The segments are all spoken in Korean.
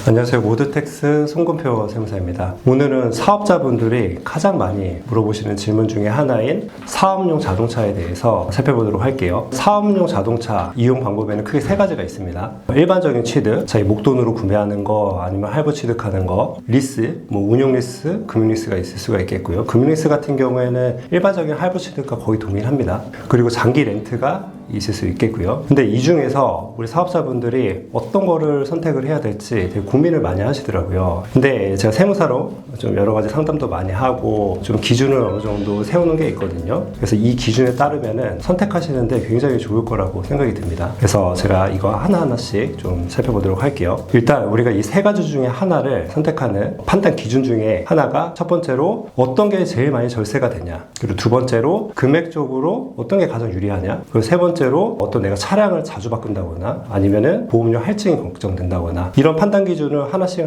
안녕하세요. 모드텍스 송근표 세무사입니다. 오늘은 사업자분들이 가장 많이 물어보시는 질문 중에 하나인 사업용 자동차에 대해서 살펴보도록 할게요. 사업용 자동차 이용 방법에는 크게 세 가지가 있습니다. 일반적인 취득, 자기 목돈으로 구매하는 거, 아니면 할부 취득하는 거, 리스, 운용 리스, 금융 리스가 있을 수가 있겠고요. 금융 리스 같은 경우에는 일반적인 할부 취득과 거의 동일합니다. 그리고 장기 렌트가 있을 수 있겠고요. 근데 이 중에서 우리 사업자분들이 어떤 거를 선택을 해야 될지 되게 고민을 많이 하시더라고요. 근데 제가 세무사로 좀 여러 가지 상담도 많이 하고 좀 기준을 어느 정도 세우는 게 있거든요. 그래서 이 기준에 따르면은 선택하시는데 굉장히 좋을 거라고 생각이 듭니다. 그래서 제가 이거 하나하나씩 좀 살펴보도록 할게요. 일단 우리가 이 세 가지 중에 하나를 선택하는 판단 기준 중에 하나가 첫 번째로 어떤 게 제일 많이 절세가 되냐, 그리고 두 번째로 금액적으로 어떤 게 가장 유리하냐, 그리고 세 번째로 어떤 내가 차량을 자주 바꾼다거나 아니면은 보험료 할증이 걱정된다거나, 이런 판단 기준을 하나씩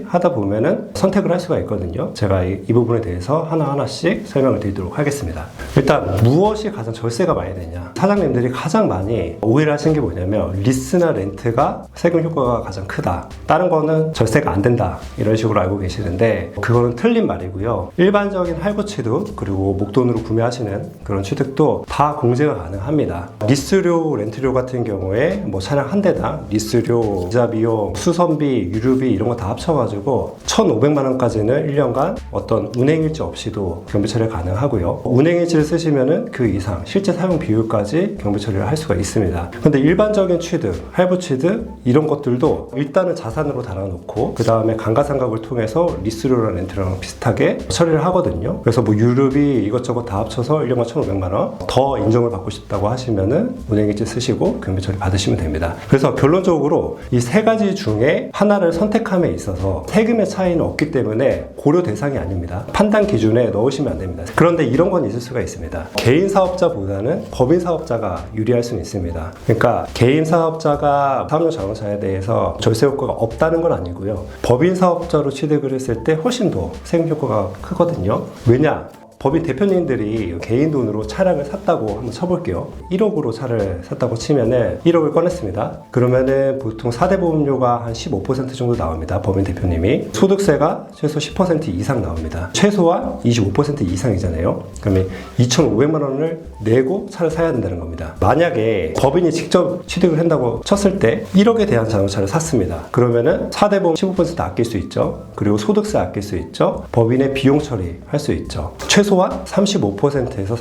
하다 보면은 선택을 할 수가 있거든요. 제가 이 부분에 대해서 하나하나씩 설명을 드리도록 하겠습니다. 일단 무엇이 가장 절세가 많이 되냐, 사장님들이 가장 많이 오해를 하시는 게 뭐냐면 리스나 렌트가 세금 효과가 가장 크다, 다른 거는 절세가 안 된다, 이런 식으로 알고 계시는데 그거는 틀린 말이고요. 일반적인 할부 취득 그리고 목돈으로 구매하시는 그런 취득도 다 공제가 가능합니다. 리스료, 렌트료 같은 경우에 차량 한 대당 리스료, 이자 비용, 수선비, 유류비 이런 거 다 합쳐가지고 1,500만 원까지는 1년간 어떤 운행일지 없이도 경비 처리 가능하고요. 운행일지를 쓰시면은 그 이상 실제 사용 비율까지 경비 처리를 할 수가 있습니다. 근데 일반적인 취득, 할부 취득 이런 것들도 일단은 자산으로 달아놓고 그 다음에 감가상각을 통해서 리스료랑 렌트랑 비슷하게 처리를 하거든요. 그래서 유류비 이것저것 다 합쳐서 1년간 1,500만 원 더 인정을 받고 싶다고 하시면은 운행일지 쓰시고 경비 처리 받으시면 됩니다. 그래서 결론적으로 이 세 가지 중에 하나를 선택함에 있어서 세금의 차이는 없기 때문에 고려 대상이 아닙니다. 판단 기준에 넣으시면 안 됩니다. 그런데 이런 건 있을 수가 있습니다. 개인 사업자보다는 법인 사업자가 유리할 수는 있습니다. 그러니까 개인 사업자가 사업용 자동차에 대해서 절세 효과가 없다는 건 아니고요. 법인 사업자로 취득을 했을 때 훨씬 더 세금 효과가 크거든요. 왜냐? 법인 대표님들이 개인 돈으로 차량을 샀다고 한번 쳐볼게요. 1억으로 차를 샀다고 치면은 1억을 꺼냈습니다. 그러면은 보통 4대 보험료가 한 15% 정도 나옵니다. 법인 대표님이. 소득세가 최소 10% 이상 나옵니다. 최소한 25% 이상이잖아요. 그러면 2,500만 원을 내고 차를 사야 된다는 겁니다. 만약에 법인이 직접 취득을 한다고 쳤을 때 1억에 대한 자동차를 샀습니다. 그러면은 4대 보험 15% 아낄 수 있죠. 그리고 소득세 아낄 수 있죠. 법인의 비용 처리할 수 있죠. 최소한 35%에서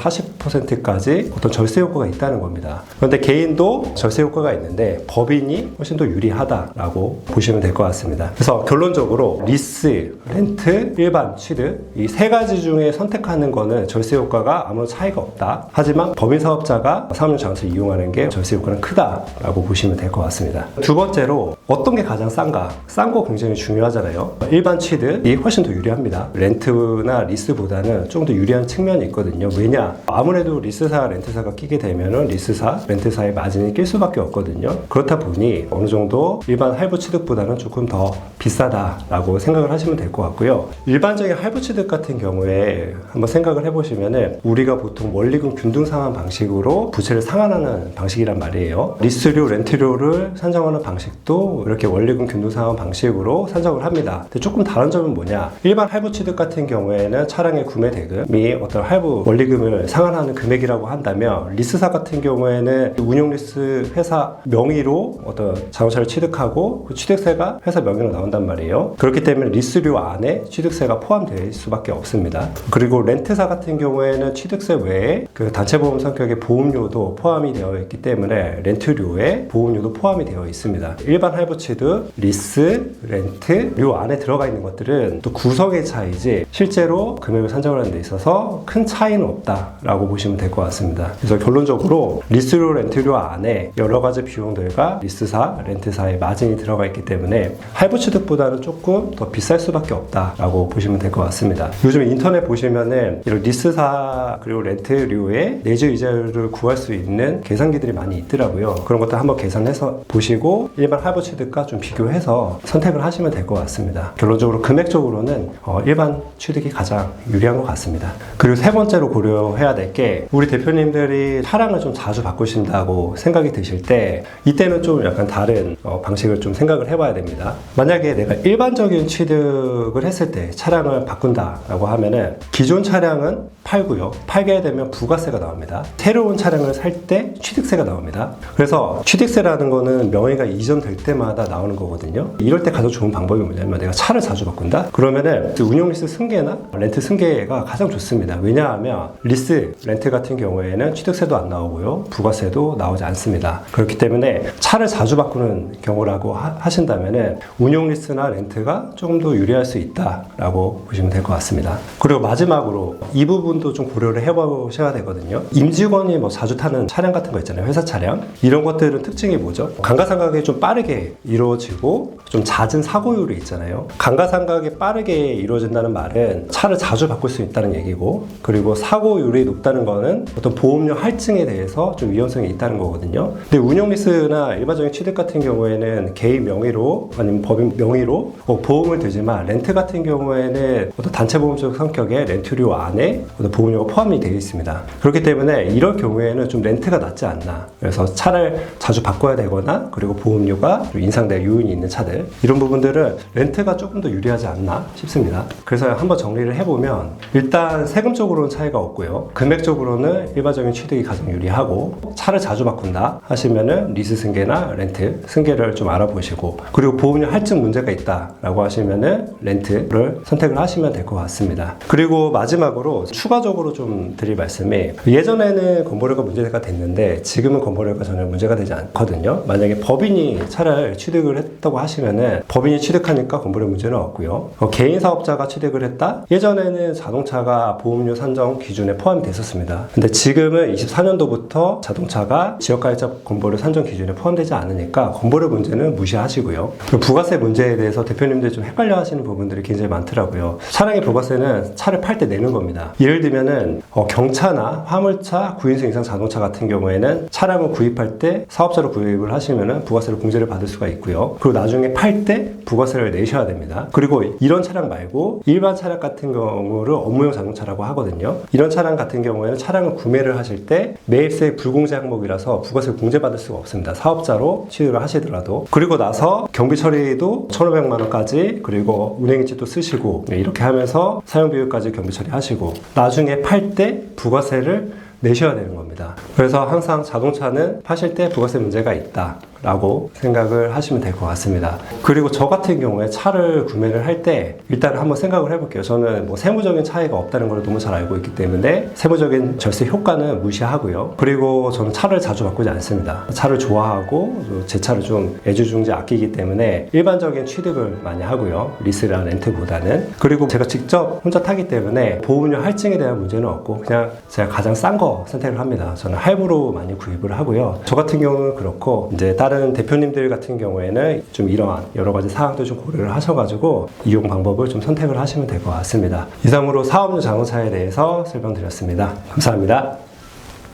40%까지 어떤 절세 효과가 있다는 겁니다. 그런데 개인도 절세 효과가 있는데 법인이 훨씬 더 유리하다라고 보시면 될 것 같습니다. 그래서 결론적으로 리스, 렌트, 일반 취득 이 세 가지 중에 선택하는 거는 절세 효과가 아무런 차이가 없다. 하지만 법인 사업자가 사업용 자동차를 이용하는 게 절세 효과는 크다라고 보시면 될 것 같습니다. 두 번째로 어떤 게 가장 싼가? 싼 거 굉장히 중요하잖아요. 일반 취득이 훨씬 더 유리합니다. 렌트나 리스보다는 좀 더 유리한 측면이 있거든요. 왜냐? 아무래도 리스사, 렌트사가 끼게 되면은 리스사, 렌트사의 마진이 낄 수밖에 없거든요. 그렇다 보니 어느 정도 일반 할부 취득보다는 조금 더 비싸다라고 생각을 하시면 될 것 같고요. 일반적인 할부 취득 같은 경우에 한번 생각을 해보시면은 우리가 보통 원리금 균등 상환 방식으로 부채를 상환하는 방식이란 말이에요. 리스료, 렌트료를 산정하는 방식도 이렇게 원리금 균등 상환 방식으로 산정을 합니다. 근데 조금 다른 점은 뭐냐? 일반 할부 취득 같은 경우에는 차량의 구매 대금이 어떤 할부 원리금을 상환하는 금액이라고 한다면 리스사 같은 경우에는 운용 리스 회사 명의로 어떤 자동차를 취득하고 그 취득세가 회사 명의로 나온단 말이에요. 그렇기 때문에 리스료 안에 취득세가 포함될 수밖에 없습니다. 그리고 렌트사 같은 경우에는 취득세 외에 그 단체보험 성격의 보험료도 포함이 되어 있기 때문에 렌트료에 보험료도 포함이 되어 있습니다. 일반 할부 취득, 리스, 렌트료 안에 들어가 있는 것들은 또 구성의 차이지 실제로 금액을 산정하는 데 있어서 큰 차이는 없다라고 보시면 될 것 같습니다. 그래서 결론적으로 리스료, 렌트료 안에 여러 가지 비용들과 리스사, 렌트사의 마진이 들어가 있기 때문에 할부 취득보다는 조금 더 비쌀 수밖에 없다라고 보시면 될 것 같습니다. 요즘 인터넷 보시면은 이런 리스사 그리고 렌트료의 내주 이자율을 구할 수 있는 계산기들이 많이 있더라고요. 그런 것들 한번 계산해서 보시고 일반 할부 취득과 좀 비교해서 선택을 하시면 될 것 같습니다. 결론적으로 금액적으로는 일반 취득이 가장 유리한 것 같습니다. 있습니다. 그리고 세 번째로 고려해야 될 게 우리 대표님들이 차량을 좀 자주 바꾸신다고 생각이 드실 때 이때는 좀 약간 다른 방식을 좀 생각을 해봐야 됩니다. 만약에 내가 일반적인 취득을 했을 때 차량을 바꾼다라고 하면은 기존 차량은 팔고요. 팔게 되면 부가세가 나옵니다. 새로운 차량을 살 때 취득세가 나옵니다. 그래서 취득세라는 거는 명의가 이전될 때마다 나오는 거거든요. 이럴 때 가장 좋은 방법이 뭐냐면 내가 차를 자주 바꾼다? 그러면은 운용리스 승계나 렌트 승계가 가장 좋습니다. 왜냐하면 리스, 렌트 같은 경우에는 취득세도 안 나오고요. 부가세도 나오지 않습니다. 그렇기 때문에 차를 자주 바꾸는 경우라고 하신다면은 운용리스나 렌트가 조금 더 유리할 수 있다라고 보시면 될 것 같습니다. 그리고 마지막으로 이 부분도 좀 고려를 해보셔야 되거든요. 임직원이 뭐 자주 타는 차량 같은 거 있잖아요. 회사 차량. 이런 것들은 특징이 뭐죠? 감가상각이 좀 빠르게 이루어지고 좀 잦은 사고율이 있잖아요. 감가상각이 빠르게 이루어진다는 말은 차를 자주 바꿀 수 있다는 얘기고, 그리고 사고율이 높다는 거는 어떤 보험료 할증에 대해서 좀 위험성이 있다는 거거든요. 근데 운용리스나 일반적인 취득 같은 경우에는 개인 명의로 아니면 법인 명의로 보험을 들지만 렌트 같은 경우에는 어떤 단체보험적 성격의 렌트료 안에 어떤 보험료가 포함이 되어 있습니다. 그렇기 때문에 이럴 경우에는 좀 렌트가 낫지 않나. 그래서 차를 자주 바꿔야 되거나 그리고 보험료가 좀 인상될 요인이 있는 차들, 이런 부분들은 렌트가 조금 더 유리하지 않나 싶습니다. 그래서 한번 정리를 해보면 일단 세금적으로는 차이가 없고요. 금액적으로는 일반적인 취득이 가장 유리하고, 차를 자주 바꾼다 하시면은 리스 승계나 렌트 승계를 좀 알아보시고, 그리고 보험료 할증 문제가 있다라고 하시면은 렌트를 선택을 하시면 될 것 같습니다. 그리고 마지막으로 추가적으로 좀 드릴 말씀이, 예전에는 건보료가 문제가 됐는데 지금은 건보료가 전혀 문제가 되지 않거든요. 만약에 법인이 차를 취득을 했다고 하시면은 법인이 취득하니까 건보료 문제는 없고요. 개인 사업자가 취득을 했다? 예전에는 자동차가 보험료 산정 기준에 포함이 됐었습니다. 근데 지금은 24년도부터 자동차가 지역가입자 건보료 산정 기준에 포함되지 않으니까 건보료 문제는 무시하시고요. 그리고 부가세 문제에 대해서 대표님들이 좀 헷갈려 하시는 부분들이 굉장히 많더라고요. 차량의 부가세는 차를 팔 때 내는 겁니다. 예를 들면은 경차나 화물차, 9인승 이상 자동차 같은 경우에는 차량을 구입할 때 사업자로 구입을 하시면은 부가세를 공제를 받을 수가 있고요. 그리고 나중에 팔 때 부가세를 내셔야 됩니다. 그리고 이런 차량 말고 일반 차량 같은 경우를 업무용 자동차라고 하거든요. 이런 차량 같은 경우에는 차량을 구매를 하실 때 매입세 불공제 항목이라서 부가세를 공제받을 수가 없습니다. 사업자로 취득을 하시더라도. 그리고 나서 경비 처리도 1,500만 원까지, 그리고 운행일지도 쓰시고 이렇게 하면서 사용비율까지 경비 처리하시고 나중에 팔 때 부가세를 내셔야 되는 겁니다. 그래서 항상 자동차는 파실 때 부가세 문제가 있다 라고 생각을 하시면 될 것 같습니다. 그리고 저 같은 경우에 차를 구매를 할 때 일단 한번 생각을 해볼게요. 저는 뭐 세무적인 차이가 없다는 걸 너무 잘 알고 있기 때문에 세무적인 절세 효과는 무시하고요. 그리고 저는 차를 자주 바꾸지 않습니다. 차를 좋아하고 제 차를 좀 애지중지 아끼기 때문에 일반적인 취득을 많이 하고요. 리스나 렌트보다는. 그리고 제가 직접 혼자 타기 때문에 보험료 할증에 대한 문제는 없고 그냥 제가 가장 싼 거 선택을 합니다. 저는 할부로 많이 구입을 하고요. 저 같은 경우는 그렇고, 이제 다른 대표님들 같은 경우에는 좀 이러한 여러 가지 사항도 좀 고려를 하셔가지고 이용 방법을 좀 선택을 하시면 될 것 같습니다. 이상으로 사업용 자동차에 대해서 설명드렸습니다. 감사합니다.